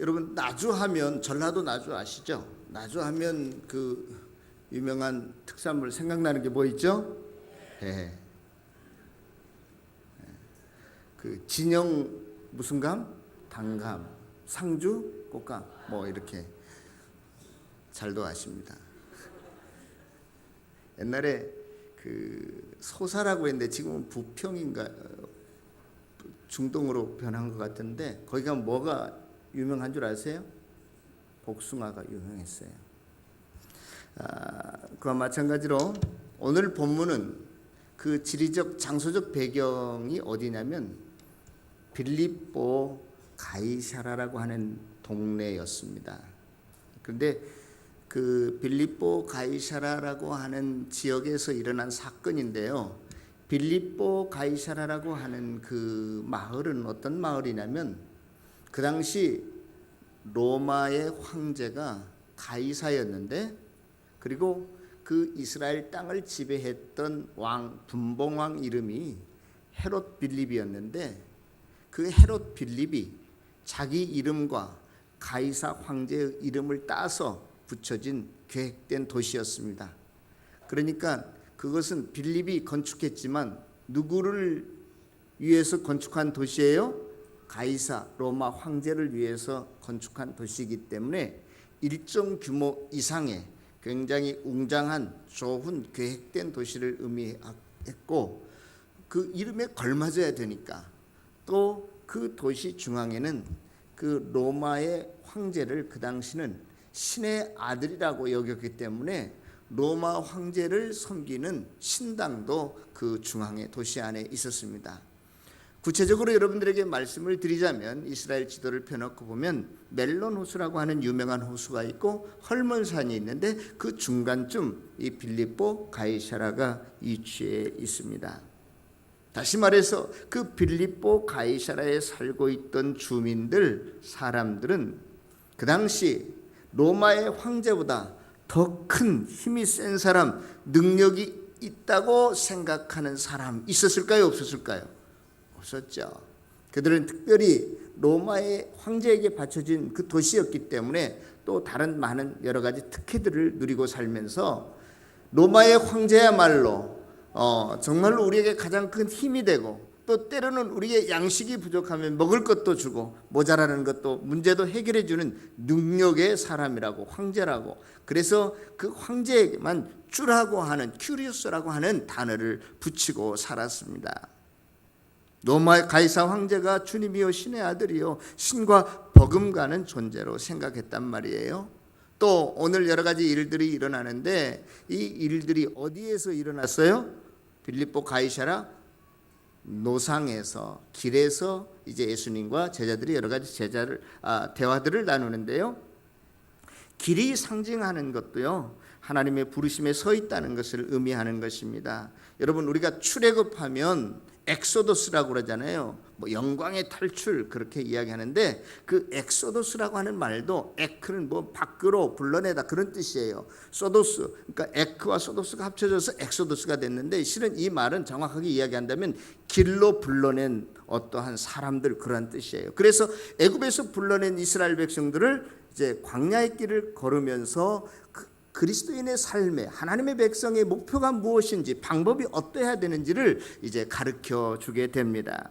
여러분 나주하면 전라도 나주 아시죠? 나주하면 그 유명한 특산물 생각나는 게 뭐 있죠? 네. 그 진영 무슨 감? 당감, 상주, 꽃감 뭐 이렇게 잘도 아십니다. 옛날에 그 소사라고 했는데 지금은 부평인가 중동으로 변한 것 같은데 거기 가면 뭐가 유명한 줄 아세요? 복숭아가 유명했어요. 그와 마찬가지로 오늘 본문은 그 지리적 장소적 배경이 어디냐면 빌립보 가이사라라고 하는 동네였습니다. 그런데 그 빌립보 가이사라라고 하는 지역에서 일어난 사건인데요. 빌립보 가이사라라고 하는 그 마을은 어떤 마을이냐면 그 당시 로마의 황제가 가이사였는데 그리고 그 이스라엘 땅을 지배했던 왕 분봉왕 이름이 헤롯 빌립이었는데 그 헤롯 빌립이 자기 이름과 가이사 황제의 이름을 따서 붙여진 계획된 도시였습니다. 그러니까 그것은 빌립이 건축했지만 누구를 위해서 건축한 도시예요? 가이사 로마 황제를 위해서 건축한 도시이기 때문에 일정 규모 이상의 굉장히 웅장한 좋은 계획된 도시를 의미했고 그 이름에 걸맞아야 되니까 또 그 도시 중앙에는 그 로마의 황제를 그 당시는 신의 아들이라고 여겼기 때문에 로마 황제를 섬기는 신당도 그 중앙의 도시 안에 있었습니다. 구체적으로 여러분들에게 말씀을 드리자면 이스라엘 지도를 펴놓고 보면 멜론 호수라고 하는 유명한 호수가 있고 헐몬산이 있는데 그 중간쯤 이 빌립보 가이사라가 위치해 있습니다. 다시 말해서 그 빌립보 가이사라에 살고 있던 주민들 사람들은 그 당시 로마의 황제보다 더 큰 힘이 센 사람, 능력이 있다고 생각하는 사람 있었을까요? 없었을까요? 없었죠. 그들은 특별히 로마의 황제에게 바쳐진 그 도시였기 때문에 또 다른 많은 여러 가지 특혜들을 누리고 살면서 로마의 황제야말로 정말로 우리에게 가장 큰 힘이 되고 또 때로는 우리의 양식이 부족하면 먹을 것도 주고 모자라는 것도 문제도 해결해 주는 능력의 사람이라고 황제라고 그래서 그 황제에게만 주라고 하는 큐리우스라고 하는 단어를 붙이고 살았습니다. 로마의 가이사 황제가 주님이요 신의 아들이요 신과 버금가는 존재로 생각했단 말이에요. 또 오늘 여러 가지 일들이 일어나는데 이 일들이 어디에서 일어났어요? 빌립보 가이사라 노상에서 길에서 이제 예수님과 제자들이 여러 가지 대화들을 나누는데요. 길이 상징하는 것도요. 하나님의 부르심에 서 있다는 것을 의미하는 것입니다. 여러분 우리가 출애굽하면 엑소더스라고 그러잖아요. 뭐 영광의 탈출 그렇게 이야기하는데 그 엑소더스라고 하는 말도 에크는 뭐 밖으로 불러내다 그런 뜻이에요. 소도스 그러니까 에크와 소도스가 합쳐져서 엑소더스가 됐는데 실은 이 말은 정확하게 이야기한다면 길로 불러낸 어떠한 사람들 그런 뜻이에요. 그래서 애굽에서 불러낸 이스라엘 백성들을 이제 광야의 길을 걸으면서 그리스도인의 삶에 하나님의 백성의 목표가 무엇인지 방법이 어떠해야 되는지를 이제 가르쳐 주게 됩니다.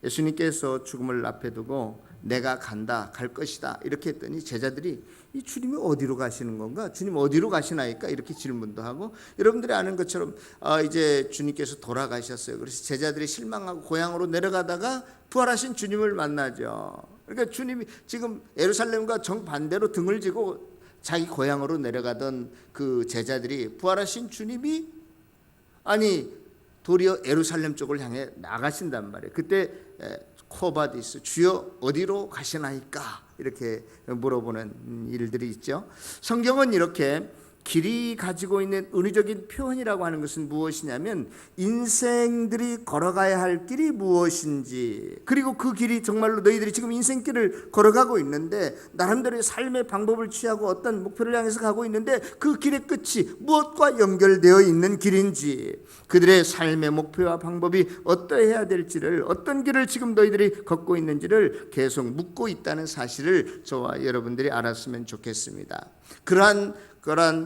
예수님께서 죽음을 앞에 두고 내가 간다 갈 것이다 이렇게 했더니 제자들이 이 주님이 어디로 가시는 건가? 주님 어디로 가시나이까? 이렇게 질문도 하고 여러분들이 아는 것처럼 이제 주님께서 돌아가셨어요. 그래서 제자들이 실망하고 고향으로 내려가다가 부활하신 주님을 만나죠. 그러니까 주님이 지금 예루살렘과 정반대로 등을 지고 자기 고향으로 내려가던 그 제자들이 부활하신 주님이 아니 도리어 예루살렘 쪽을 향해 나가신단 말이에요. 그때 코바디스 주여 어디로 가시나이까 이렇게 물어보는 일들이 있죠. 성경은 이렇게 길이 가지고 있는 은유적인 표현이라고 하는 것은 무엇이냐면 인생들이 걸어가야 할 길이 무엇인지, 그리고 그 길이 정말로 너희들이 지금 인생길을 걸어가고 있는데 나름대로의 삶의 방법을 취하고 어떤 목표를 향해서 가고 있는데 그 길의 끝이 무엇과 연결되어 있는 길인지, 그들의 삶의 목표와 방법이 어떠해야 될지를, 어떤 길을 지금 너희들이 걷고 있는지를 계속 묻고 있다는 사실을 저와 여러분들이 알았으면 좋겠습니다. 그러한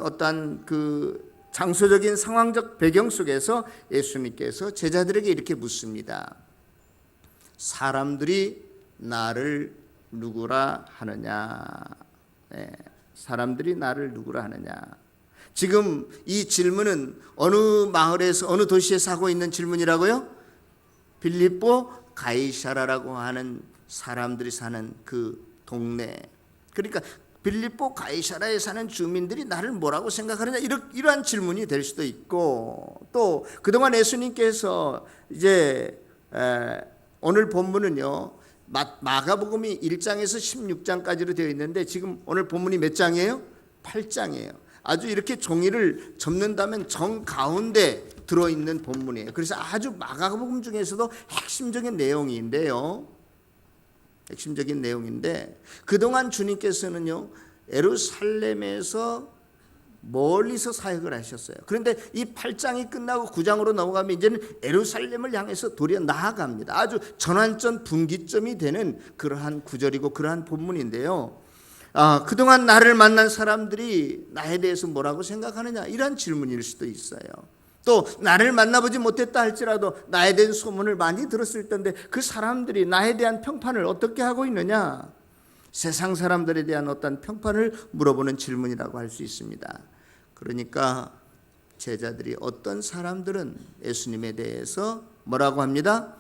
어떠한 그 장소적인 상황적 배경 속에서 예수님께서 제자들에게 이렇게 묻습니다. 사람들이 나를 누구라 하느냐? 사람들이 나를 누구라 하느냐? 지금 이 질문은 어느 마을에서, 어느 도시에서 하고 있는 질문이라고요? 빌립보 가이사라라고 하는 사람들이 사는 그 동네. 그러니까 빌립보 가이사라에 사는 주민들이 나를 뭐라고 생각하느냐, 이러한 질문이 될 수도 있고, 또 그동안 예수님께서 이제 오늘 본문은요 마가복음이 1장에서 16장까지로 되어 있는데 지금 오늘 본문이 몇 장이에요? 8장이에요. 아주 이렇게 종이를 접는다면 정 가운데 들어있는 본문이에요. 그래서 아주 마가복음 중에서도 핵심적인 내용인데요. 핵심적인 내용인데, 그동안 주님께서는요 예루살렘에서 멀리서 사역을 하셨어요. 그런데 이 8장이 끝나고 9장으로 넘어가면 이제는 예루살렘을 향해서 도리어 나아갑니다. 아주 전환점, 분기점이 되는 그러한 구절이고 그러한 본문인데요. 그동안 나를 만난 사람들이 나에 대해서 뭐라고 생각하느냐, 이런 질문일 수도 있어요. 또 나를 만나보지 못했다 할지라도 나에 대한 소문을 많이 들었을 텐데 그 사람들이 나에 대한 평판을 어떻게 하고 있느냐, 세상 사람들에 대한 어떤 평판을 물어보는 질문이라고 할 수 있습니다. 그러니까 제자들이, 어떤 사람들은 예수님에 대해서 뭐라고 합니다?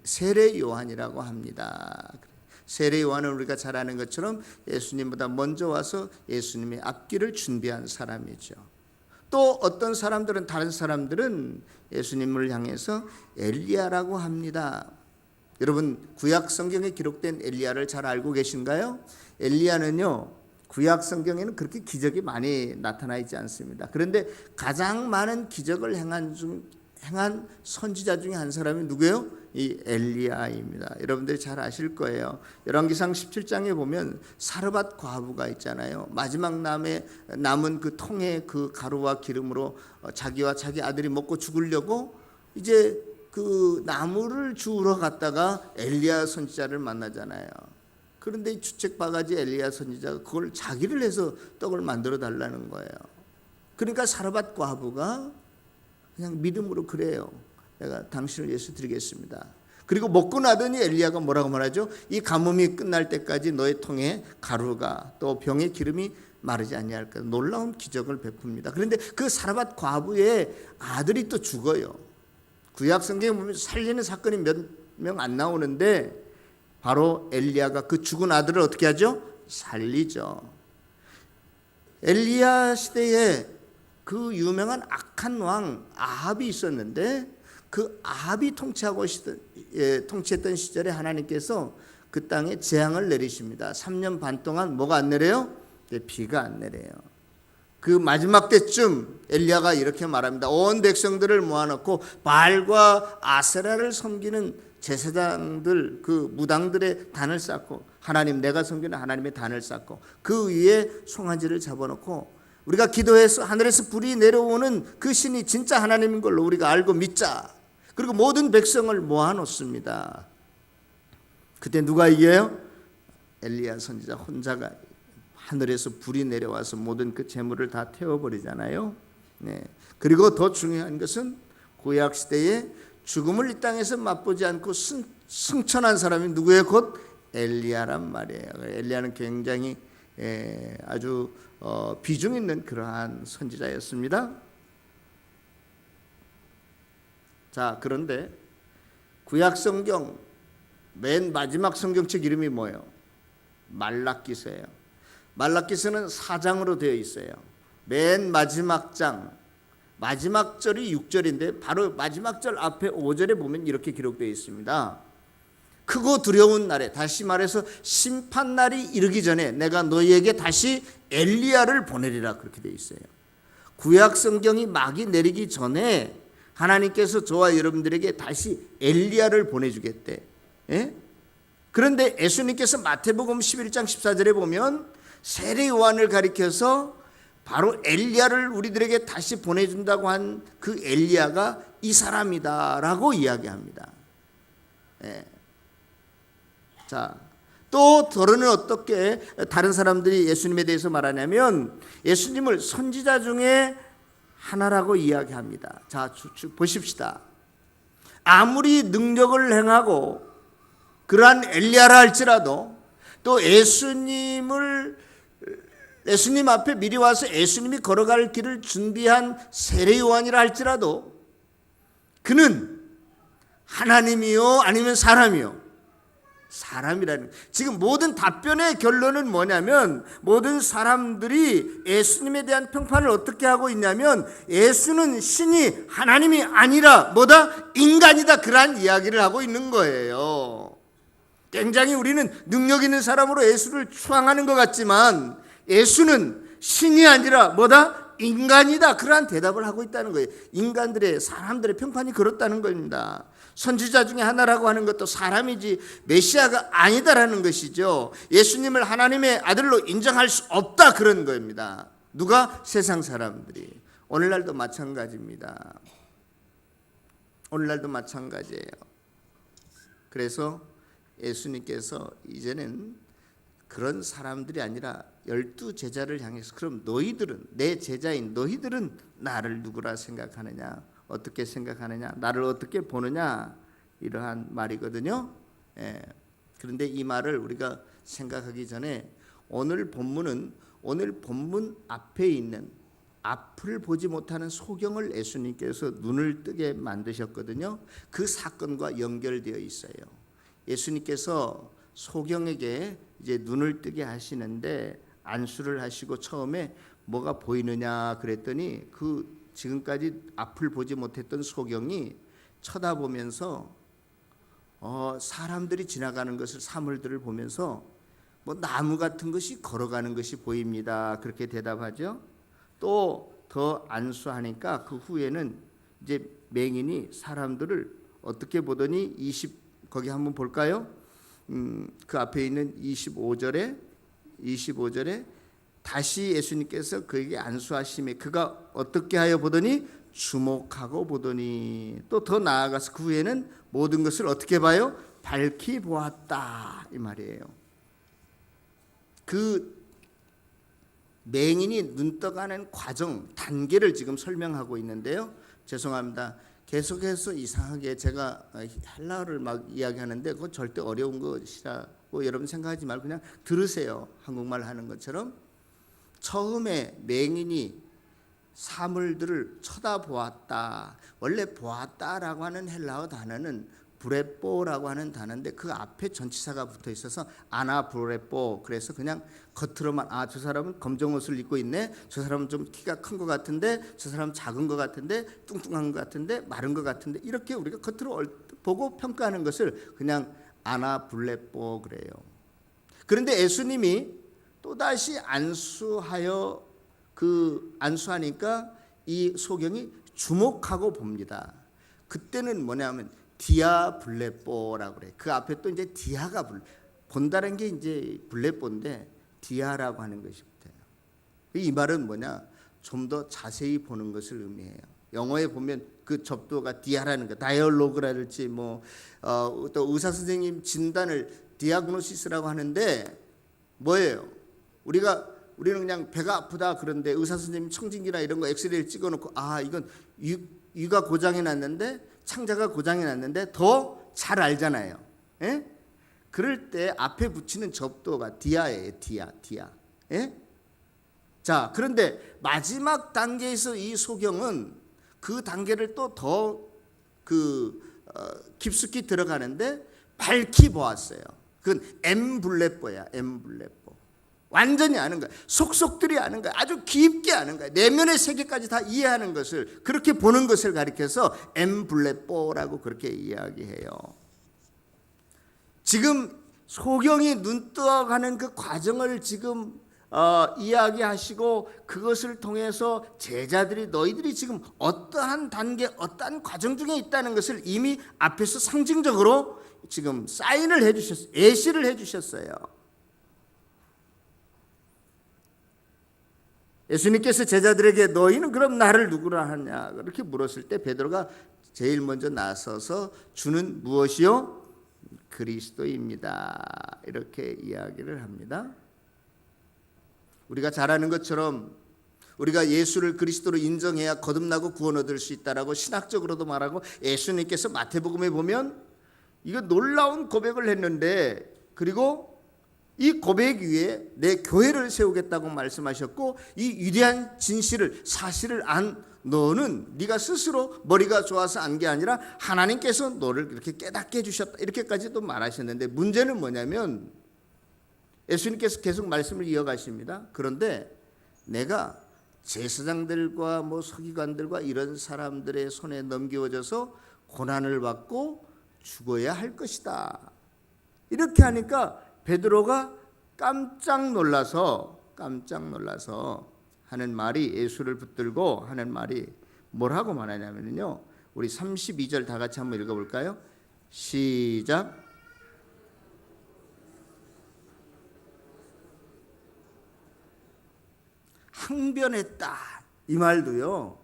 세례 요한이라고 합니다. 세례 요한은 우리가 잘 아는 것처럼 예수님보다 먼저 와서 예수님의 앞길을 준비한 사람이죠. 또 어떤 사람들은, 다른 사람들은 예수님을 향해서 엘리야라고 합니다. 여러분, 구약 성경에 기록된 엘리야를 잘 알고 계신가요? 엘리야는요 구약 성경에는 그렇게 기적이 많이 나타나 있지 않습니다. 그런데 가장 많은 기적을 행한 선지자 중에 한 사람이 누구예요? 이 엘리야입니다. 여러분들이 잘 아실 거예요. 열왕기상 17장에 보면 사르밧 과부가 있잖아요. 마지막 남은 그 통에 그 가루와 기름으로 자기와 자기 아들이 먹고 죽으려고 이제 그 나무를 주우러 갔다가 엘리야 선지자를 만나잖아요. 그런데 이 주책바가지 엘리야 선지자가 그걸 자기를 해서 떡을 만들어 달라는 거예요. 그러니까 사르밧 과부가 그냥 믿음으로, 그래요, 내가 당신을 예수 드리겠습니다. 그리고 먹고 나더니 엘리야가 뭐라고 말하죠? 이 가뭄이 끝날 때까지 너의 통에 가루가 또 병의 기름이 마르지 아니할까. 놀라운 기적을 베풉니다. 그런데 그 사르밧 과부의 아들이 또 죽어요. 구약 성경에 보면 살리는 사건이 몇 명 안 나오는데 바로 엘리야가 그 죽은 아들을 어떻게 하죠? 살리죠. 엘리야 시대에 그 유명한 악한 왕 아합이 있었는데 그 아합이 통치했던 시절에 하나님께서 그 땅에 재앙을 내리십니다. 3년 반 동안 뭐가 안 내려요? 비가 안 내려요. 그 마지막 때쯤 엘리야가 이렇게 말합니다. 온 백성들을 모아놓고 바알과 아세라를 섬기는 제사장들, 그 무당들의 단을 쌓고, 하나님, 내가 섬기는 하나님의 단을 쌓고 그 위에 송아지를 잡아놓고 우리가 기도해서 하늘에서 불이 내려오는 그 신이 진짜 하나님인 걸로 우리가 알고 믿자. 그리고 모든 백성을 모아놓습니다. 그때 누가 이겨요? 엘리야 선지자 혼자가 하늘에서 불이 내려와서 모든 그 재물을 다 태워버리잖아요. 네. 그리고 더 중요한 것은 구약 시대에 죽음을 이 땅에서 맛보지 않고 승천한 사람이 누구예요? 곧 엘리야란 말이에요. 엘리야는 굉장히 아주 비중 있는 그러한 선지자였습니다. 자, 그런데 구약 성경 맨 마지막 성경책 이름이 뭐예요? 말라기서예요. 말라기서는 4장으로 되어 있어요. 맨 마지막 장, 마지막 절이 6절인데 바로 마지막 절 앞에 5절에 보면 이렇게 기록되어 있습니다. 그 크고 두려운 날에, 다시 말해서 심판날이 이르기 전에 내가 너희에게 다시 엘리야를 보내리라, 그렇게 되어 있어요. 구약 성경이 막이 내리기 전에 하나님께서 저와 여러분들에게 다시 엘리야를 보내주겠대. 예? 그런데 예수님께서 마태복음 11장 14절에 보면 세례 요한을 가리켜서 바로 엘리야를 우리들에게 다시 보내준다고 한 그 엘리야가 이 사람이다라고 이야기합니다. 예. 자, 또 더러는 어떻게 다른 사람들이 예수님에 대해서 말하냐면 예수님을 선지자 중에 하나라고 이야기합니다. 자, 보십시다. 아무리 능력을 행하고 그러한 엘리야라 할지라도, 또 예수님 앞에 미리 와서 예수님이 걸어갈 길을 준비한 세례 요한이라 할지라도 그는 하나님이요 아니면 사람이요? 사람이라는, 지금 모든 답변의 결론은 뭐냐면 모든 사람들이 예수님에 대한 평판을 어떻게 하고 있냐면 예수는 신이 하나님이 아니라 뭐다? 인간이다, 그러한 이야기를 하고 있는 거예요. 굉장히 우리는 능력 있는 사람으로 예수를 추앙하는 것 같지만 예수는 신이 아니라 뭐다? 인간이다, 그러한 대답을 하고 있다는 거예요. 인간들의, 사람들의 평판이 그렇다는 겁니다. 선지자 중에 하나라고 하는 것도 사람이지 메시아가 아니다라는 것이죠. 예수님을 하나님의 아들로 인정할 수 없다, 그런 겁니다. 누가? 세상 사람들이. 오늘날도 마찬가지입니다. 오늘날도 마찬가지예요. 그래서 예수님께서 이제는 그런 사람들이 아니라 12제자를 향해서 그럼 너희들은, 내 제자인 너희들은 나를 누구라 생각하느냐, 어떻게 생각하느냐, 나를 어떻게 보느냐, 이러한 말이거든요. 예. 그런데 이 말을 우리가 생각하기 전에 오늘 본문 앞에 있는, 앞을 보지 못하는 소경을 예수님께서 눈을 뜨게 만드셨거든요. 그 사건과 연결되어 있어요. 예수님께서 소경에게 이제 눈을 뜨게 하시는데 안수를 하시고 처음에 뭐가 보이느냐 그랬더니 그 지금까지 앞을 보지 못했던 소경이 쳐다보면서 사람들이 지나가는 것을, 사물들을 보면서 뭐 나무 같은 것이 걸어가는 것이 보입니다, 그렇게 대답하죠. 또 더 안수하니까 그 후에는 이제 맹인이 사람들을 어떻게 보더니 거기 한번 볼까요? 그 앞에 있는 25절에 다시 예수님께서 그에게 안수하심에 그가 어떻게 하여 보더니 주목하고 보더니, 또 더 나아가서 그 후에는 모든 것을 어떻게 봐요? 밝히 보았다, 이 말이에요. 그 맹인이 눈 떠가는 과정, 단계를 지금 설명하고 있는데요. 죄송합니다. 계속해서 이상하게 제가 헬라어를 막 이야기하는데 그거 절대 어려운 것이라고 여러분 생각하지 말고 그냥 들으세요. 한국말 하는 것처럼. 처음에 맹인이 사물들을 쳐다보았다. 원래 보았다라고 하는 헬라어 단어는 브레뽀라고 하는 단어인데 그 앞에 전치사가 붙어 있어서 아나브레뽀. 그래서 그냥 겉으로만 저 사람은 검정 옷을 입고 있네, 저 사람은 좀 키가 큰 것 같은데, 저 사람은 작은 것 같은데, 뚱뚱한 것 같은데, 마른 것 같은데, 이렇게 우리가 겉으로 보고 평가하는 것을 그냥 아나블레뽀 그래요. 그런데 예수님이 또다시 안수하니까 이 소경이 주목하고 봅니다. 그때는 뭐냐면 디아블레뽀라고 그래. 그 앞에 또 이제 디아가 본다는 게 이제 블레뽀인데 디아라고 하는 것이 붙어요. 이 말은 뭐냐? 좀 더 자세히 보는 것을 의미해요. 영어에 보면 그 접두어가 디아라는 거, 다이얼로그랄지 또 의사 선생님 진단을 디아그노시스라고 하는데 뭐예요? 우리는 그냥 배가 아프다 그런데 의사 선생님 청진기나 이런 거 엑스레이를 찍어놓고 이건 위가 고장이 났는데, 창자가 고장이 났는데 더 잘 알잖아요. 예? 그럴 때 앞에 붙이는 접두어가 디아예요. 디아. 예? 자, 그런데 마지막 단계에서 이 소경은 그 단계를 또 더 깊숙이 들어가는데 밝히 보았어요. 그건 엠블레뽀야. 엠블레뽀. 완전히 아는 거야. 속속들이 아는 거야. 아주 깊게 아는 거야. 내면의 세계까지 다 이해하는 것을, 그렇게 보는 것을 가리켜서 엠블레뽀라고 그렇게 이야기해요. 지금 소경이 눈 떠가는 그 과정을 지금 이야기하시고 그것을 통해서 제자들이 너희들이 지금 어떠한 단계 어떠한 과정 중에 있다는 것을 이미 앞에서 상징적으로 지금 사인을 해주셨어요. 예시를 해주셨어요. 예수님께서 제자들에게 너희는 그럼 나를 누구라 하냐 그렇게 물었을 때 베드로가 제일 먼저 나서서 주는 무엇이요? 그리스도입니다. 이렇게 이야기를 합니다. 우리가 잘 아는 것처럼 우리가 예수를 그리스도로 인정해야 거듭나고 구원 얻을 수 있다라고 신학적으로도 말하고 예수님께서 마태복음에 보면 이거 놀라운 고백을 했는데 그리고 이 고백 위에 내 교회를 세우겠다고 말씀하셨고 이 위대한 진실을 사실을 안 너는 네가 스스로 머리가 좋아서 안 게 아니라 하나님께서 너를 그렇게 깨닫게 해주셨다 이렇게까지도 말하셨는데 문제는 뭐냐면 예수님께서 계속 말씀을 이어가십니다. 그런데 내가 제사장들과 뭐 서기관들과 이런 사람들의 손에 넘겨져서 고난을 받고 죽어야 할 것이다. 이렇게 하니까 베드로가 깜짝 놀라서 하는 말이 예수를 붙들고 하는 말이 뭐라고 말하냐면요. 우리 32절 다 같이 한번 읽어볼까요? 시작. 항변했다. 이 말도요.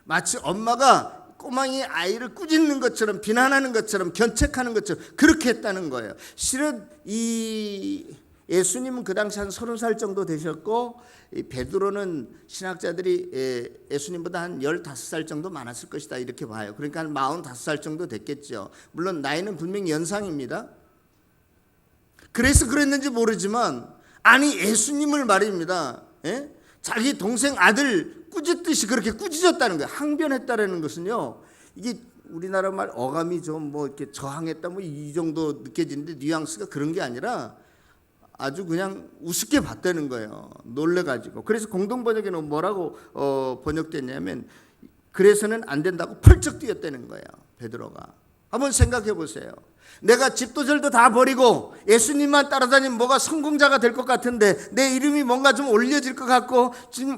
마치 엄마가 꼬망이 아이를 꾸짖는 것처럼 비난하는 것처럼 견책하는 것처럼 그렇게 했다는 거예요. 실은 이 예수님은 그 당시 한 30살 정도 되셨고 이 베드로는 신학자들이 예수님보다 한 15살 정도 많았을 것이다 이렇게 봐요. 그러니까 한 45살 정도 됐겠죠. 물론 나이는 분명히 연상입니다. 그래서 그랬는지 모르지만 아니 예수님을 말입니다. 자기 동생 아들 꾸짖듯이 그렇게 꾸짖었다는 거예요. 항변했다라는 것은요. 이게 우리나라 말 어감이 좀 뭐 이렇게 저항했다 뭐 이 정도 느껴지는데 뉘앙스가 그런 게 아니라 아주 그냥 우습게 봤다는 거예요. 놀래가지고. 그래서 공동번역에는 뭐라고 번역됐냐면 그래서는 안 된다고 펄쩍 뛰었다는 거예요. 베드로가. 한번 생각해 보세요. 내가 집도 절도 다 버리고 예수님만 따라다니면 뭐가 성공자가 될 것 같은데 내 이름이 뭔가 좀 올려질 것 같고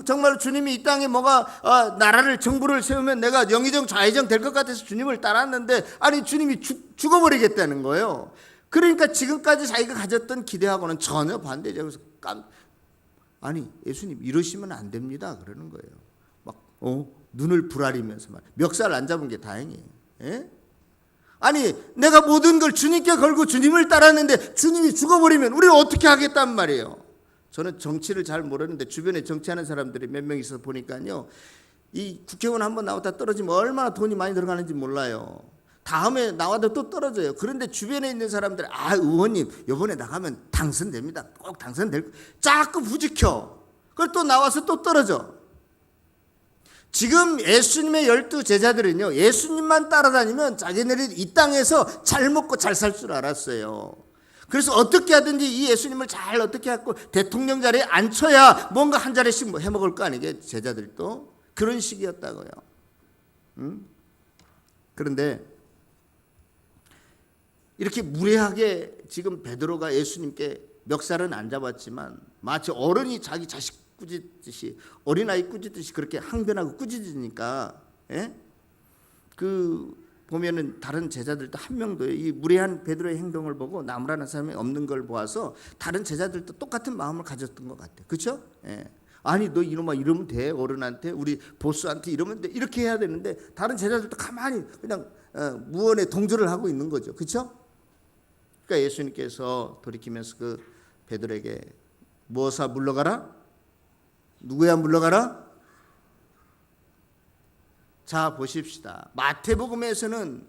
정말 주님이 이 땅에 뭐가 나라를 정부를 세우면 내가 영의정 좌의정 될 것 같아서 주님을 따랐는데 아니 주님이 죽어버리겠다는 거예요. 그러니까 지금까지 자기가 가졌던 기대하고는 전혀 반대죠. 그래서 아니 예수님 이러시면 안 됩니다 그러는 거예요. 막 눈을 부라리면서 말 멱살 안 잡은 게 다행이에요. 예? 아니 내가 모든 걸 주님께 걸고 주님을 따랐는데 주님이 죽어버리면 우리는 어떻게 하겠단 말이에요. 저는 정치를 잘 모르는데 주변에 정치하는 사람들이 몇 명 있어서 보니까요. 이 국회의원 한번 나왔다 떨어지면 얼마나 돈이 많이 들어가는지 몰라요. 다음에 나와도 또 떨어져요. 그런데 주변에 있는 사람들이 의원님 이번에 나가면 당선됩니다. 꼭 당선될 자꾸 부지켜. 그걸 또 나와서 또 떨어져. 지금 예수님의 12 제자들은요. 예수님만 따라다니면 자기네들이 이 땅에서 잘 먹고 잘 살 줄 알았어요. 그래서 어떻게 하든지 이 예수님을 잘 어떻게 하고 대통령 자리에 앉혀야 뭔가 한 자리씩 뭐 해먹을 거 아니게 제자들도 그런 식이었다고요. 그런데 이렇게 무례하게 지금 베드로가 예수님께 멱살은 안 잡았지만 마치 어른이 자기 자식 꾸짖듯이 어린아이 꾸짖듯이 그렇게 항변하고 꾸짖으니까 그 보면은 다른 제자들도 한 명도 이 무례한 베드로의 행동을 보고 나무라는 사람이 없는 걸 보아서 다른 제자들도 똑같은 마음을 가졌던 것 같아요. 그렇죠? 아니 너 이놈아 이러면 돼 어른한테 우리 보스한테 이러면 돼 이렇게 해야 되는데 다른 제자들도 가만히 그냥 무언의 동조를 하고 있는 거죠. 그렇죠? 그러니까 예수님께서 돌이키면서 그 베드로에게 무엇아 물러가라? 누구야 물러가라? 자 보십시다. 마태복음에서는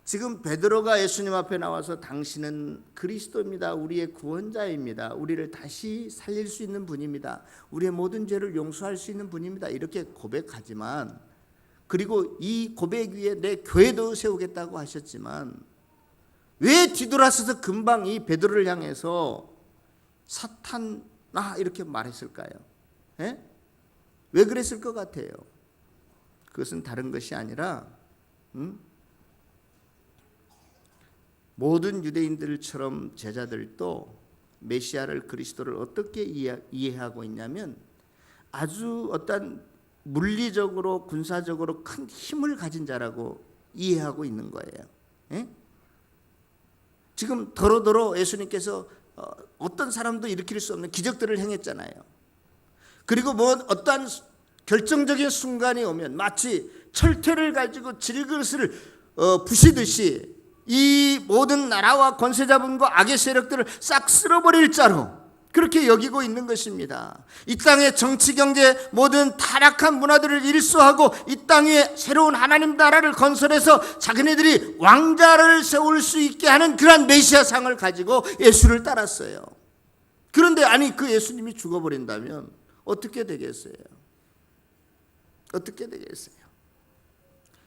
지금 베드로가 예수님 앞에 나와서 당신은 그리스도입니다. 우리의 구원자입니다. 우리를 다시 살릴 수 있는 분입니다. 우리의 모든 죄를 용서할 수 있는 분입니다. 이렇게 고백하지만 그리고 이 고백 위에 내 교회도 세우겠다고 하셨지만 왜 뒤돌아서서 금방 이 베드로를 향해서 사탄아 이렇게 말했을까요? 왜 그랬을 것 같아요? 그것은 다른 것이 아니라 모든 유대인들처럼 제자들도 메시아를 그리스도를 어떻게 이해하고 있냐면 아주 어떤 물리적으로 군사적으로 큰 힘을 가진 자라고 이해하고 있는 거예요. 예? 지금 더러더러 예수님께서 어떤 사람도 일으킬 수 없는 기적들을 행했잖아요. 그리고 뭐 어떠한 결정적인 순간이 오면 마치 철퇴를 가지고 질그릇을 부시듯이 이 모든 나라와 권세 잡음과 악의 세력들을 싹 쓸어버릴 자로 그렇게 여기고 있는 것입니다. 이 땅의 정치, 경제 모든 타락한 문화들을 일소하고 이 땅에 새로운 하나님 나라를 건설해서 자기네들이 왕자를 세울 수 있게 하는 그러한 메시아상을 가지고 예수를 따랐어요. 그런데 아니 그 예수님이 죽어버린다면 어떻게 되겠어요? 어떻게 되겠어요?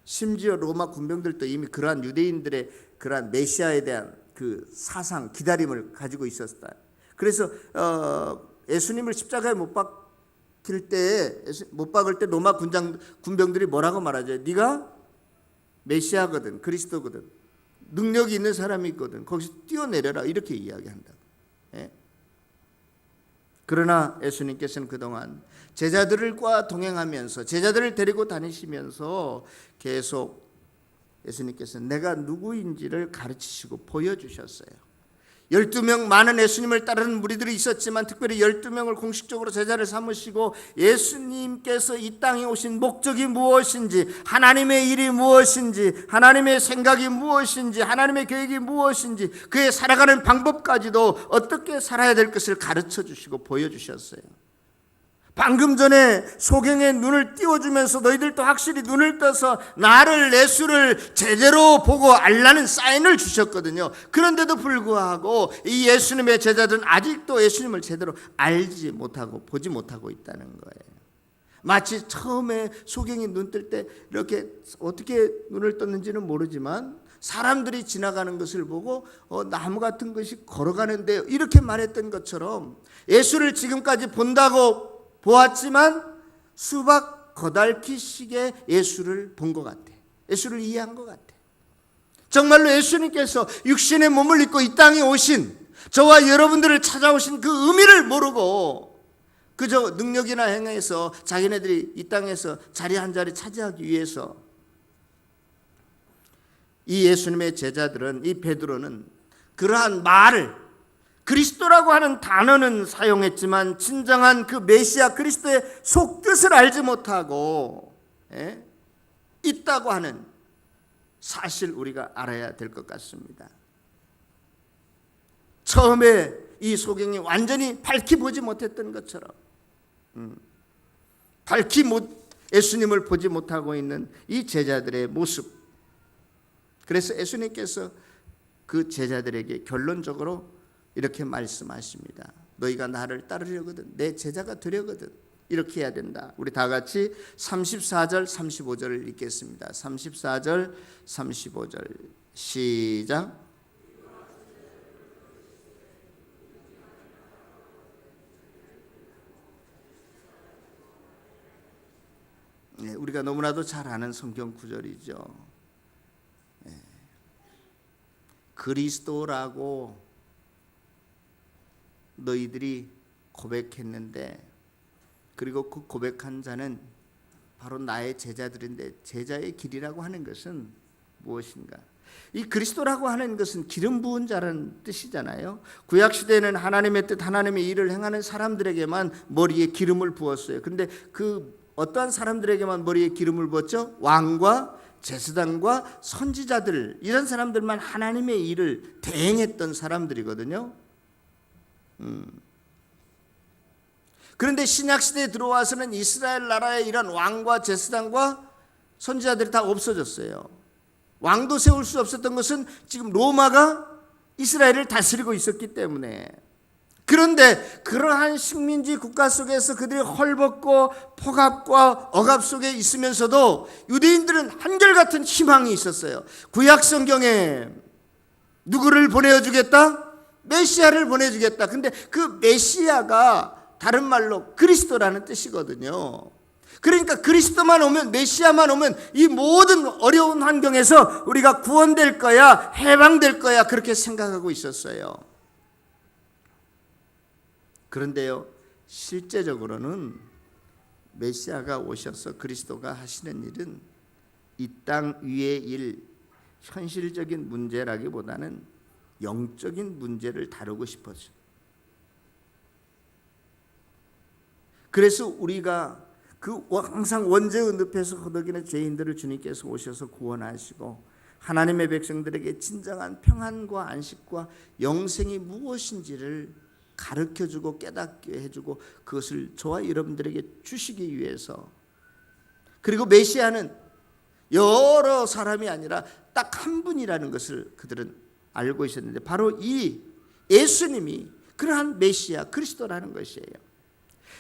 심지어 로마 군병들도 이미 그러한 유대인들의 그러한 메시아에 대한 그 사상, 기다림을 가지고 있었다. 그래서 예수님을 십자가에 못 박힐 때, 못 박을 때 로마 군병들이 뭐라고 말하죠? 네가 메시아거든, 그리스도거든, 능력이 있는 사람이 있거든, 거기서 뛰어내려라 이렇게 이야기한다. 예? 그러나 예수님께서는 그동안 제자들과 동행하면서 제자들을 데리고 다니시면서 계속 예수님께서는 내가 누구인지를 가르치시고 보여주셨어요. 12명 많은 예수님을 따르는 무리들이 있었지만 특별히 12명을 공식적으로 제자를 삼으시고 예수님께서 이 땅에 오신 목적이 무엇인지, 하나님의 일이 무엇인지, 하나님의 생각이 무엇인지, 하나님의 계획이 무엇인지, 그의 살아가는 방법까지도 어떻게 살아야 될 것을 가르쳐 주시고 보여주셨어요. 방금 전에 소경의 눈을 띄워주면서 너희들도 확실히 눈을 떠서 나를, 예수를 제대로 보고 알라는 사인을 주셨거든요. 그런데도 불구하고 이 예수님의 제자들은 아직도 예수님을 제대로 알지 못하고 보지 못하고 있다는 거예요. 마치 처음에 소경이 눈 뜰 때 이렇게 어떻게 눈을 떴는지는 모르지만 사람들이 지나가는 것을 보고 나무 같은 것이 걸어가는데요 이렇게 말했던 것처럼 예수를 지금까지 본다고 보았지만 수박 거달키식의 예수를 본 것 같아. 예수를 이해한 것 같아. 정말로 예수님께서 육신의 몸을 입고 이 땅에 오신, 저와 여러분들을 찾아오신 그 의미를 모르고 그저 능력이나 행해서 자기네들이 이 땅에서 자리 한 자리 차지하기 위해서 이 예수님의 제자들은, 이 베드로는 그러한 말을, 그리스도라고 하는 단어는 사용했지만 진정한 그 메시아 그리스도의 속뜻을 알지 못하고 있다고 하는 사실 우리가 알아야 될 것 같습니다. 처음에 이 소경이 완전히 밝히 보지 못했던 것처럼 예수님을 보지 못하고 있는 이 제자들의 모습, 그래서 예수님께서 그 제자들에게 결론적으로 이렇게 말씀하십니다. 너희가 나를 따르려거든, 내 제자가 되려거든, 이렇게 해야 된다. 우리 다 같이 34절 35절을 읽겠습니다. 34절 35절 시작. 네, 우리가 너무나도 잘 아는 성경 구절이죠. 네. 그리스도라고 너희들이 고백했는데, 그리고 그 고백한 자는 바로 나의 제자들인데, 제자의 길이라고 하는 것은 무엇인가? 이 그리스도라고 하는 것은 기름 부은 자라는 뜻이잖아요. 구약시대에는 하나님의 뜻, 하나님의 일을 행하는 사람들에게만 머리에 기름을 부었어요. 근데 그 어떠한 사람들에게만 머리에 기름을 부었죠? 왕과 제사장과 선지자들, 이런 사람들만 하나님의 일을 대행했던 사람들이거든요. 그런데 신약시대에 들어와서는 이스라엘 나라의 이런 왕과 제사장과 선지자들이 다 없어졌어요. 왕도 세울 수 없었던 것은 지금 로마가 이스라엘을 다스리고 있었기 때문에. 그런데 그러한 식민지 국가 속에서 그들이 헐벗고 폭압과 억압 속에 있으면서도 유대인들은 한결같은 희망이 있었어요. 구약 성경에 누구를 보내주겠다? 메시아를 보내주겠다. 근데 그 메시아가 다른 말로 그리스도라는 뜻이거든요. 그러니까 그리스도만 오면, 메시아만 오면 이 모든 어려운 환경에서 우리가 구원될 거야, 해방될 거야, 그렇게 생각하고 있었어요. 그런데요, 실제적으로는 메시아가 오셔서 그리스도가 하시는 일은 이 땅 위의 일, 현실적인 문제라기보다는 영적인 문제를 다루고 싶어서. 그래서 우리가 항상 원죄의 늪에서 허덕이는 죄인들을 주님께서 오셔서 구원하시고 하나님의 백성들에게 진정한 평안과 안식과 영생이 무엇인지를 가르쳐주고 깨닫게 해주고 그것을 저와 여러분들에게 주시기 위해서, 그리고 메시아는 여러 사람이 아니라 딱 한 분이라는 것을 그들은 알고 있었는데 바로 이 예수님이 그러한 메시아 그리스도라는 것이에요.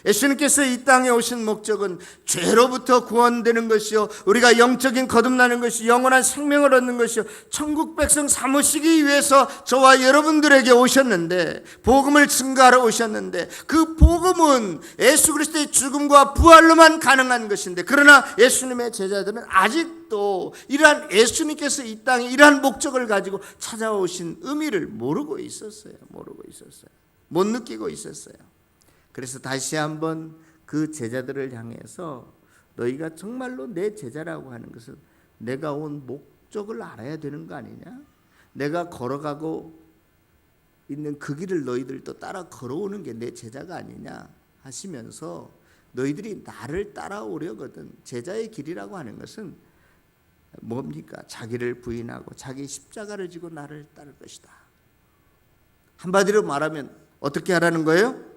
예수님께서 이 땅에 오신 목적은 죄로부터 구원되는 것이요, 우리가 영적인 거듭나는 것이, 영원한 생명을 얻는 것이요, 천국 백성 삼으시기 위해서 저와 여러분들에게 오셨는데, 복음을 증거하러 오셨는데, 그 복음은 예수 그리스도의 죽음과 부활로만 가능한 것인데, 그러나 예수님의 제자들은 아직도 이러한 예수님께서 이 땅에 이러한 목적을 가지고 찾아오신 의미를 모르고 있었어요. 못 느끼고 있었어요. 그래서 다시 한번 그 제자들을 향해서 너희가 정말로 내 제자라고 하는 것은 내가 온 목적을 알아야 되는 거 아니냐? 내가 걸어가고 있는 그 길을 너희들도 따라 걸어오는 게 내 제자가 아니냐 하시면서, 너희들이 나를 따라오려거든. 제자의 길이라고 하는 것은 뭡니까? 자기를 부인하고 자기 십자가를 지고 나를 따를 것이다. 한마디로 말하면 어떻게 하라는 거예요?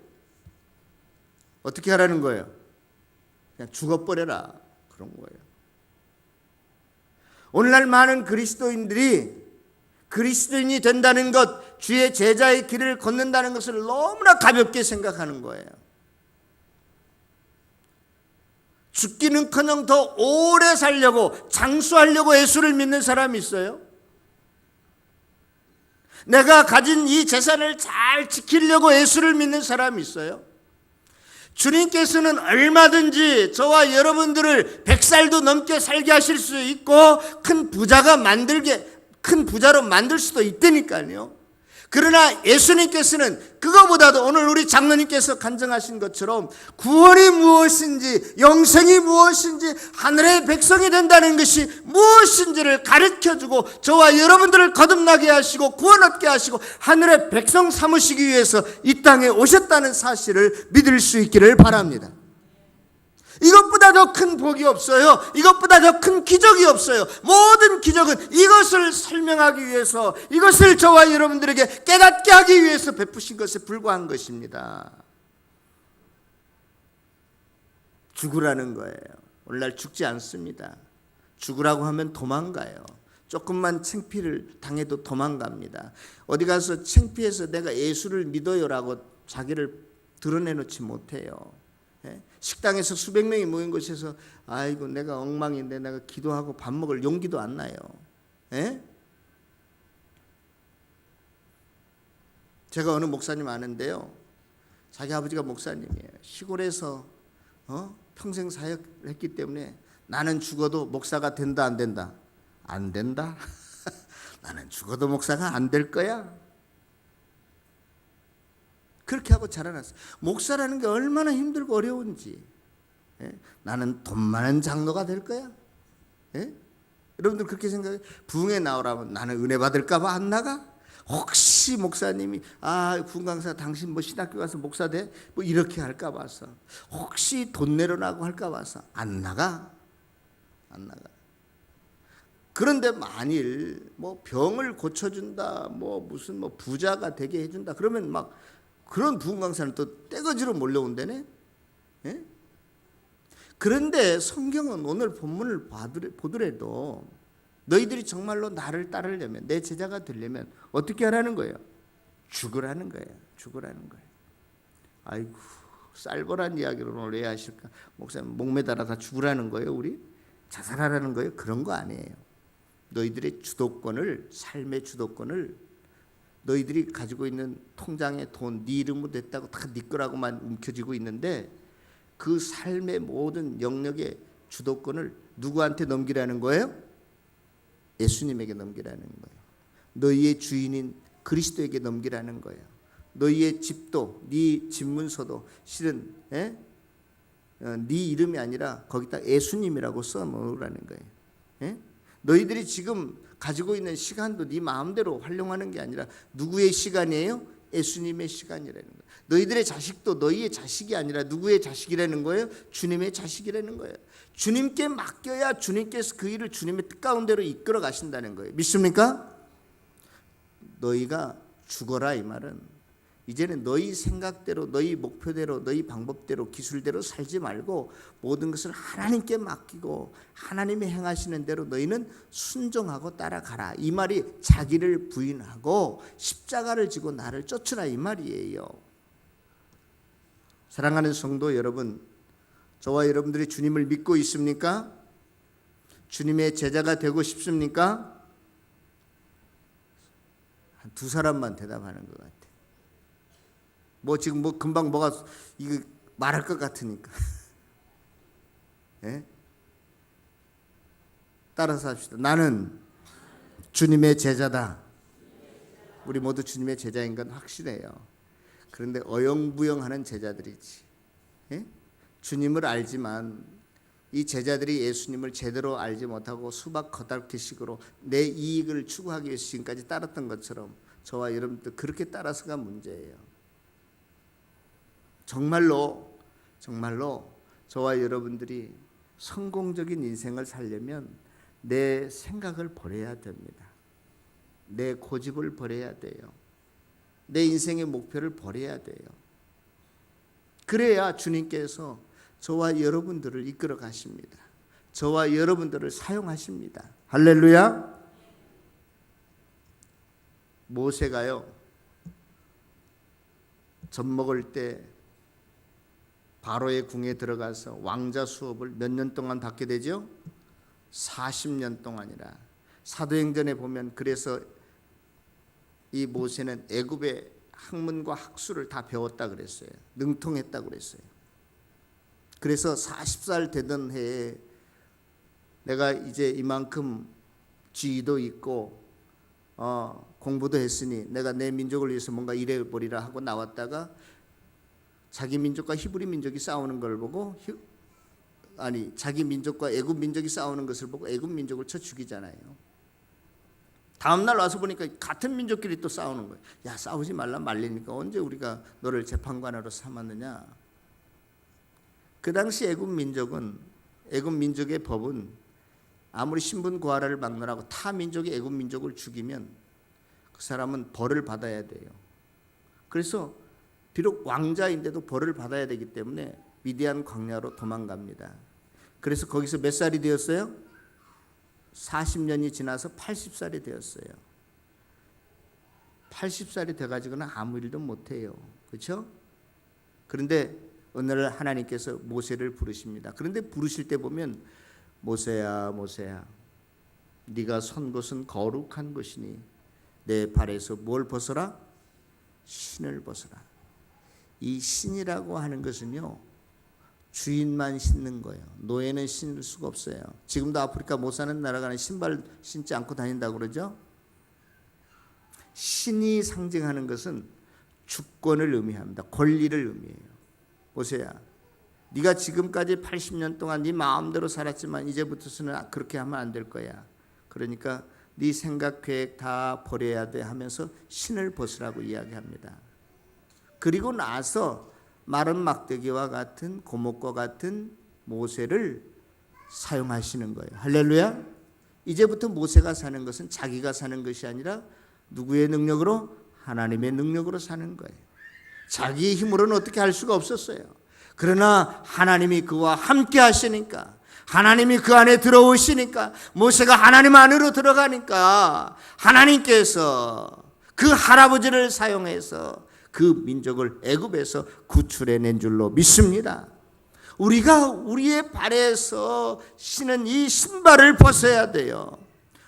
어떻게 하라는 거예요? 그냥 죽어버려라, 그런 거예요. 오늘날 많은 그리스도인들이 그리스도인이 된다는 것, 주의 제자의 길을 걷는다는 것을 너무나 가볍게 생각하는 거예요. 죽기는커녕 더 오래 살려고, 장수하려고 예수를 믿는 사람이 있어요. 내가 가진 이 재산을 잘 지키려고 예수를 믿는 사람이 있어요. 주님께서는 얼마든지 저와 여러분들을 100살도 넘게 살게 하실 수 있고 큰 부자로 만들 수도 있다니까요. 그러나 예수님께서는 그거보다도 오늘 우리 장로님께서 간증하신 것처럼 구원이 무엇인지, 영생이 무엇인지, 하늘의 백성이 된다는 것이 무엇인지를 가르쳐주고 저와 여러분들을 거듭나게 하시고 구원 얻게 하시고 하늘의 백성 삼으시기 위해서 이 땅에 오셨다는 사실을 믿을 수 있기를 바랍니다. 이것보다 더 큰 복이 없어요. 이것보다 더 큰 기적이 없어요. 모든 기적은 이것을 설명하기 위해서, 이것을 저와 여러분들에게 깨닫게 하기 위해서 베푸신 것에 불과한 것입니다. 죽으라는 거예요. 오늘날 죽지 않습니다. 죽으라고 하면 도망가요. 조금만 창피를 당해도 도망갑니다. 어디 가서 창피해서 내가 예수를 믿어요라고 자기를 드러내놓지 못해요. 식당에서 수백 명이 모인 곳에서 아이고 내가 엉망인데 내가 기도하고 밥 먹을 용기도 안 나요. 제가 어느 목사님 아는데요, 자기 아버지가 목사님이에요. 시골에서 평생 사역했기 때문에 나는 죽어도 목사가 된다 안 된다? 안 된다. 나는 죽어도 목사가 안 될 거야. 그렇게 하고 자라났어요. 목사라는 게 얼마나 힘들고 어려운지. 나는 돈 많은 장로가 될 거야. 여러분들 그렇게 생각해요? 부흥에 나오라면 나는 은혜 받을까 봐 안 나가? 혹시 목사님이 부흥강사 당신 뭐 신학교 가서 목사 돼? 뭐 이렇게 할까 봐서, 혹시 돈 내려라고 할까 봐서 안 나가. 그런데 만일 뭐 병을 고쳐준다, 뭐 무슨 뭐 부자가 되게 해준다, 그러면 막 그런 부흥 강사는 또 떼거지로 몰려온다네. 그런데 성경은 오늘 본문을 보더라도 너희들이 정말로 나를 따르려면, 내 제자가 되려면 어떻게 하라는 거예요? 죽으라는 거예요. 아이고 쌀벌한 이야기로 오늘 왜 하실까? 목사님 목매달아 다 죽으라는 거예요? 우리 자살하라는 거예요? 그런 거 아니에요. 너희들의 주도권을, 삶의 주도권을, 너희들이 가지고 있는 통장에 돈, 네 이름으로 됐다고 다 네 거라고만 움켜쥐고 있는데 그 삶의 모든 영역의 주도권을 누구한테 넘기라는 거예요? 예수님에게 넘기라는 거예요. 너희의 주인인 그리스도에게 넘기라는 거예요. 너희의 집도, 네 집문서도 실은 네 이름이 아니라 거기다 예수님이라고 써놓으라는 거예요. 예? 너희들이 지금 가지고 있는 시간도 네 마음대로 활용하는 게 아니라 누구의 시간이에요? 예수님의 시간이라는 거예요. 너희들의 자식도 너희의 자식이 아니라 누구의 자식이라는 거예요? 주님의 자식이라는 거예요. 주님께 맡겨야 주님께서 그 일을 주님의 뜻 가운데로 이끌어 가신다는 거예요. 믿습니까? 너희가 죽어라 이 말은 이제는 너희 생각대로, 너희 목표대로, 너희 방법대로, 기술대로 살지 말고 모든 것을 하나님께 맡기고 하나님이 행하시는 대로 너희는 순종하고 따라가라. 이 말이 자기를 부인하고 십자가를 지고 나를 쫓으라 이 말이에요. 사랑하는 성도 여러분, 저와 여러분들이 주님을 믿고 있습니까? 주님의 제자가 되고 싶습니까? 한 두 사람만 대답하는 것 같아요. 지금 금방 뭐가 이거 말할 것 같으니까. 예? 따라서 합시다. 나는 주님의 제자다. 우리 모두 주님의 제자인 건 확실해요. 그런데 어영부영하는 제자들이지. 예? 주님을 알지만 이 제자들이 예수님을 제대로 알지 못하고 수박 겉핥기식으로 내 이익을 추구하기 위해서 지금까지 따랐던 것처럼 저와 여러분도 그렇게 따라서가 문제예요. 정말로 저와 여러분들이 성공적인 인생을 살려면 내 생각을 버려야 됩니다. 내 고집을 버려야 돼요. 내 인생의 목표를 버려야 돼요. 그래야 주님께서 저와 여러분들을 이끌어 가십니다. 저와 여러분들을 사용하십니다. 할렐루야. 모세가요, 젖 먹을 때 바로의 궁에 들어가서 왕자 수업을 몇 년 동안 받게 되죠? 40년 동안이라. 사도행전에 보면 그래서 이 모세는 애굽의 학문과 학술을 다 배웠다 그랬어요. 능통했다 그랬어요. 그래서 40살 되던 해에 내가 이제 이만큼 지위도 있고 공부도 했으니 내가 내 민족을 위해서 뭔가 일해버리라 하고 나왔다가 자기 민족과 히브리 민족이 싸우는 걸 보고 자기 민족과 애굽 민족이 싸우는 것을 보고 애굽 민족을 쳐 죽이잖아요. 다음 날 와서 보니까 같은 민족끼리 또 싸우는 거예요. 야, 싸우지 말라 말리니까 언제 우리가 너를 재판관으로 삼았느냐. 그 당시 애굽 민족의 법은 아무리 신분 고하라를 막론하고 타 민족이 애굽 민족을 죽이면 그 사람은 벌을 받아야 돼요. 그래서 비록 왕자인데도 벌을 받아야 되기 때문에 미디안 광야로 도망갑니다. 그래서 거기서 몇 살이 되었어요? 40년이 지나서 80살이 되었어요. 80살이 돼가지고는 아무 일도 못해요. 그렇죠? 그런데 어느 날 하나님께서 모세를 부르십니다. 그런데 부르실 때 보면 모세야 모세야 네가 선 곳은 거룩한 곳이니 내 발에서 뭘 벗어라? 신을 벗어라. 이 신이라고 하는 것은요, 주인만 신는 거예요. 노예는 신을 수가 없어요. 지금도 아프리카 못 사는 나라가는 신발 신지 않고 다닌다고 그러죠. 신이 상징하는 것은 주권을 의미합니다. 권리를 의미해요. 모세야, 네가 지금까지 80년 동안 네 마음대로 살았지만 이제부터서는 그렇게 하면 안 될 거야. 그러니까 네 생각 계획 다 버려야 돼 하면서 신을 벗으라고 이야기합니다. 그리고 나서 마른 막대기와 같은 고목과 같은 모세를 사용하시는 거예요. 할렐루야. 이제부터 모세가 사는 것은 자기가 사는 것이 아니라 누구의 능력으로? 하나님의 능력으로 사는 거예요. 자기의 힘으로는 어떻게 할 수가 없었어요. 그러나 하나님이 그와 함께 하시니까, 하나님이 그 안에 들어오시니까, 모세가 하나님 안으로 들어가니까 하나님께서 그 할아버지를 사용해서 그 민족을 애굽에서 구출해낸 줄로 믿습니다. 우리가 우리의 발에서 신은 이 신발을 벗어야 돼요.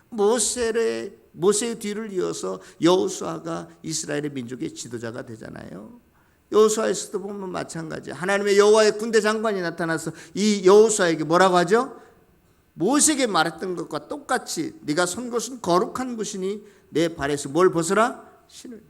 모세의 뒤를 이어서 여호수아가 이스라엘의 민족의 지도자가 되잖아요. 여호수아에서도 보면 마찬가지. 하나님의 여호와의 군대 장관이 나타나서 이 여호수아에게 뭐라고 하죠? 모세에게 말했던 것과 똑같이 네가 선 곳은 거룩한 곳이니 내 발에서 뭘 벗어라? 신을.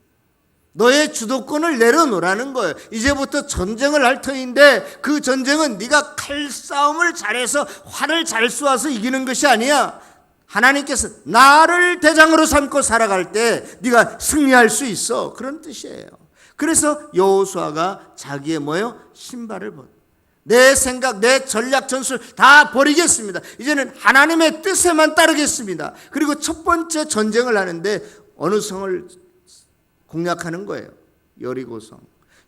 너의 주도권을 내려놓으라는 거예요. 이제부터 전쟁을 할 터인데 그 전쟁은 네가 칼싸움을 잘해서 활을 잘 쏘아서 이기는 것이 아니야. 하나님께서 나를 대장으로 삼고 살아갈 때 네가 승리할 수 있어. 그런 뜻이에요. 그래서 여호수아가 자기의 뭐예요? 신발을 벗. 내 생각, 내 전략, 전술 다 버리겠습니다. 이제는 하나님의 뜻에만 따르겠습니다. 그리고 첫 번째 전쟁을 하는데 어느 성을 공략하는 거예요? 여리고성.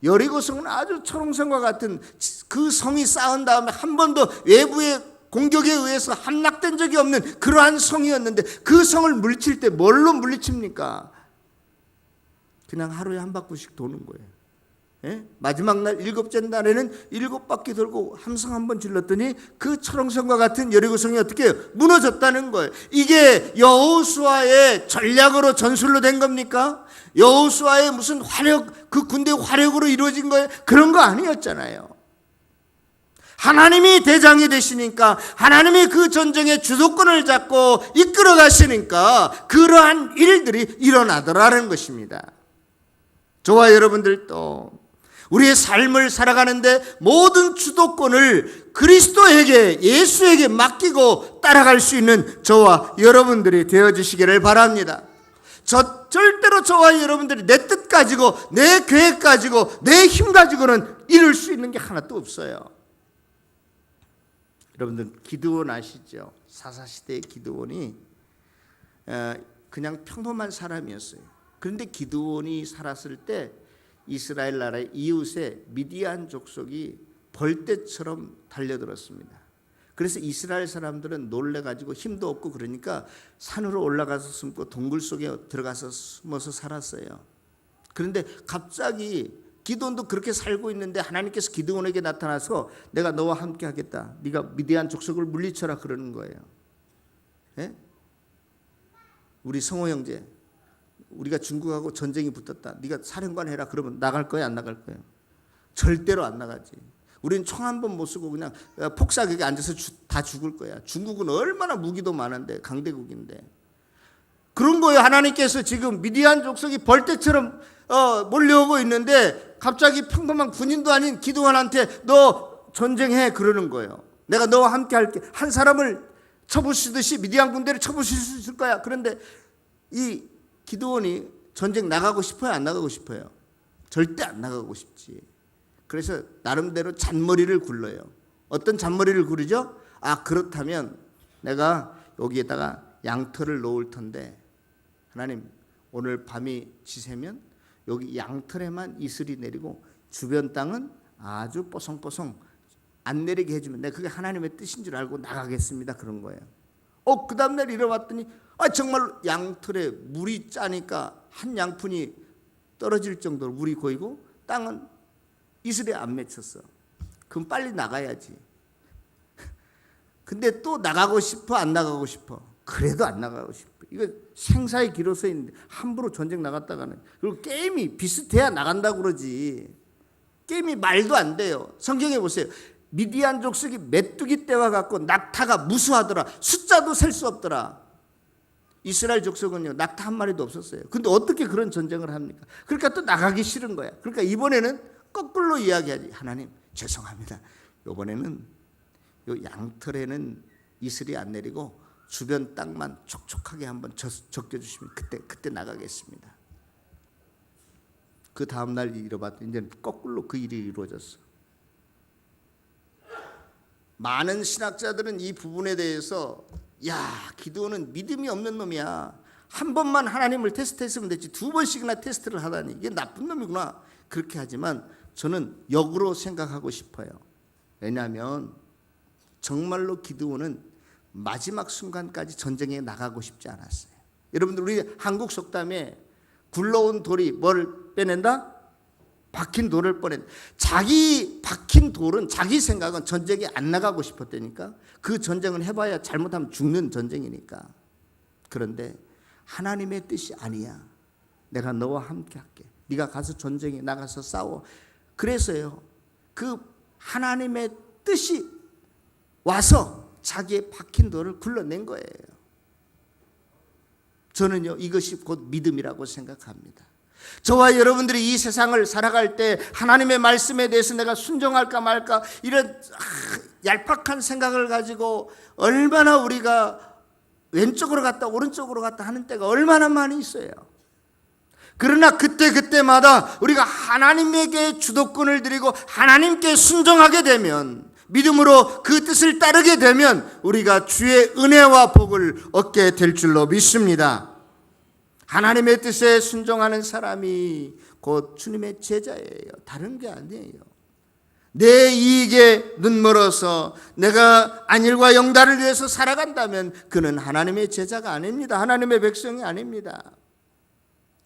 여리고성은 아주 초롱성과 같은 그 성이 쌓은 다음에 한 번도 외부의 공격에 의해서 함락된 적이 없는 그러한 성이었는데 그 성을 물리칠 때 뭘로 물리칩니까? 그냥 하루에 한 바퀴씩 도는 거예요. 예? 마지막 날 7째 날에는 7바퀴 돌고 함성 한 번 질렀더니 그 초롱성과 같은 여리고성이 어떻게 해요? 무너졌다는 거예요. 이게 여호수아의 전략으로 전술로 된 겁니까? 여호수아의 무슨 화력, 그 군대 화력으로 이루어진 거예요? 그런 거 아니었잖아요. 하나님이 대장이 되시니까, 하나님이 그 전쟁의 주도권을 잡고 이끌어 가시니까 그러한 일들이 일어나더라는 것입니다. 저와 여러분들도 우리의 삶을 살아가는데 모든 주도권을 그리스도에게, 예수에게 맡기고 따라갈 수 있는 저와 여러분들이 되어주시기를 바랍니다. 절대로 저와 여러분들이 내 뜻 가지고, 내 계획 가지고, 내 힘 가지고는 이룰 수 있는 게 하나도 없어요. 여러분들 기드온 아시죠? 사사시대의 기드온이 그냥 평범한 사람이었어요. 그런데 기드온이 살았을 때 이스라엘 나라의 이웃에 미디안 족속이 벌떼처럼 달려들었습니다. 그래서 이스라엘 사람들은 놀래가지고 힘도 없고 그러니까 산으로 올라가서 숨고 동굴 속에 들어가서 숨어서 살았어요. 그런데 갑자기 기드온도 그렇게 살고 있는데 하나님께서 기드온에게 나타나서 내가 너와 함께 하겠다. 네가 미디안 족속을 물리쳐라 그러는 거예요. 예? 우리 성호 형제, 우리가 중국하고 전쟁이 붙었다. 네가 사령관 해라. 그러면 나갈 거야, 안 나갈 거야? 절대로 안 나가지. 우리는 총 한 번 못 쓰고 그냥 폭삭하게 앉아서 다 죽을 거야. 중국은 얼마나 무기도 많은데, 강대국인데. 그런 거예요. 하나님께서 지금 미디안 족속이 벌떼처럼 몰려오고 있는데 갑자기 평범한 군인도 아닌 기드온한테 너 전쟁해 그러는 거예요. 내가 너와 함께 할게. 한 사람을 쳐부수듯이 미디안 군대를 쳐부실 수 있을 거야. 그런데 이 기드온이 전쟁 나가고 싶어요? 안 나가고 싶어요? 절대 안 나가고 싶지. 그래서 나름대로 잔머리를 굴러요. 어떤 잔머리를 굴리죠? 아, 그렇다면 내가 여기에다가 양털을 놓을 텐데 하나님 오늘 밤이 지새면 여기 양털에만 이슬이 내리고 주변 땅은 아주 뽀송뽀송 안 내리게 해주면 내가 그게 하나님의 뜻인 줄 알고 나가겠습니다. 그런 거예요. 그 다음날 일어났더니 정말 양털에 물이 짜니까 한 양푼이 떨어질 정도로 물이 고이고 땅은 이슬에 안 맺혔어. 그럼 빨리 나가야지. 근데 또 나가고 싶어? 안 나가고 싶어? 그래도 안 나가고 싶어. 이거 생사의 기로서 있는데 함부로 전쟁 나갔다가는. 그리고 게임이 비슷해야 나간다고 그러지. 게임이 말도 안 돼요. 성경에 보세요. 미디안 족속이 메뚜기 떼와 갖고 낙타가 무수하더라. 숫자도 셀 수 없더라. 이스라엘 족속은요, 낙타 한 마리도 없었어요. 근데 어떻게 그런 전쟁을 합니까? 그러니까 또 나가기 싫은 거야. 그러니까 이번에는 거꾸로 이야기하지. 하나님 죄송합니다. 이번에는 요 양털에는 이슬이 안 내리고 주변 땅만 촉촉하게 한번 적겨주시면 그때 나가겠습니다. 그 다음 날 일어봤더니 이제 거꾸로 그 일이 이루어졌어. 많은 신학자들은 이 부분에 대해서 기드온은 믿음이 없는 놈이야. 한 번만 하나님을 테스트했으면 됐지 2번씩이나 테스트를 하다니 이게 나쁜 놈이구나. 그렇게 하지만 저는 역으로 생각하고 싶어요. 왜냐하면 정말로 기드온은 마지막 순간까지 전쟁에 나가고 싶지 않았어요. 여러분들 우리 한국 속담에 굴러온 돌이 뭘 빼낸다? 박힌 돌을 빼낸다. 자기 박힌 돌은 자기 생각은 전쟁에 안 나가고 싶었다니까. 그 전쟁은 해봐야 잘못하면 죽는 전쟁이니까. 그런데 하나님의 뜻이 아니야. 내가 너와 함께 할게. 네가 가서 전쟁에 나가서 싸워. 그래서요, 그 하나님의 뜻이 와서 자기의 박힌 돌을 굴러낸 거예요. 저는요, 이것이 곧 믿음이라고 생각합니다. 저와 여러분들이 이 세상을 살아갈 때 하나님의 말씀에 대해서 내가 순종할까 말까 이런 얄팍한 생각을 가지고 얼마나 우리가 왼쪽으로 갔다 오른쪽으로 갔다 하는 때가 얼마나 많이 있어요. 그러나 그때마다 우리가 하나님에게 주도권을 드리고 하나님께 순종하게 되면, 믿음으로 그 뜻을 따르게 되면 우리가 주의 은혜와 복을 얻게 될 줄로 믿습니다. 하나님의 뜻에 순종하는 사람이 곧 주님의 제자예요. 다른 게 아니에요. 내 이익에 눈멀어서 내가 안일과 영달을 위해서 살아간다면 그는 하나님의 제자가 아닙니다. 하나님의 백성이 아닙니다.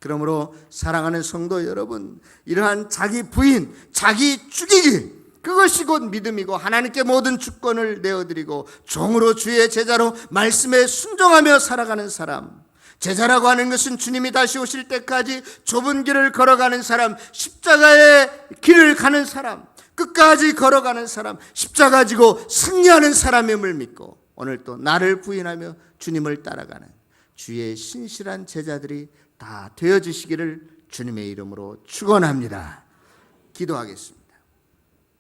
그러므로 사랑하는 성도 여러분, 이러한 자기 부인, 자기 죽이기, 그것이 곧 믿음이고 하나님께 모든 주권을 내어드리고 종으로 주의 제자로 말씀에 순종하며 살아가는 사람, 제자라고 하는 것은 주님이 다시 오실 때까지 좁은 길을 걸어가는 사람, 십자가의 길을 가는 사람, 끝까지 걸어가는 사람, 십자가 지고 승리하는 사람임을 믿고 오늘 또 나를 부인하며 주님을 따라가는 주의 신실한 제자들이 다 되어주시기를 주님의 이름으로 축원합니다. 기도하겠습니다.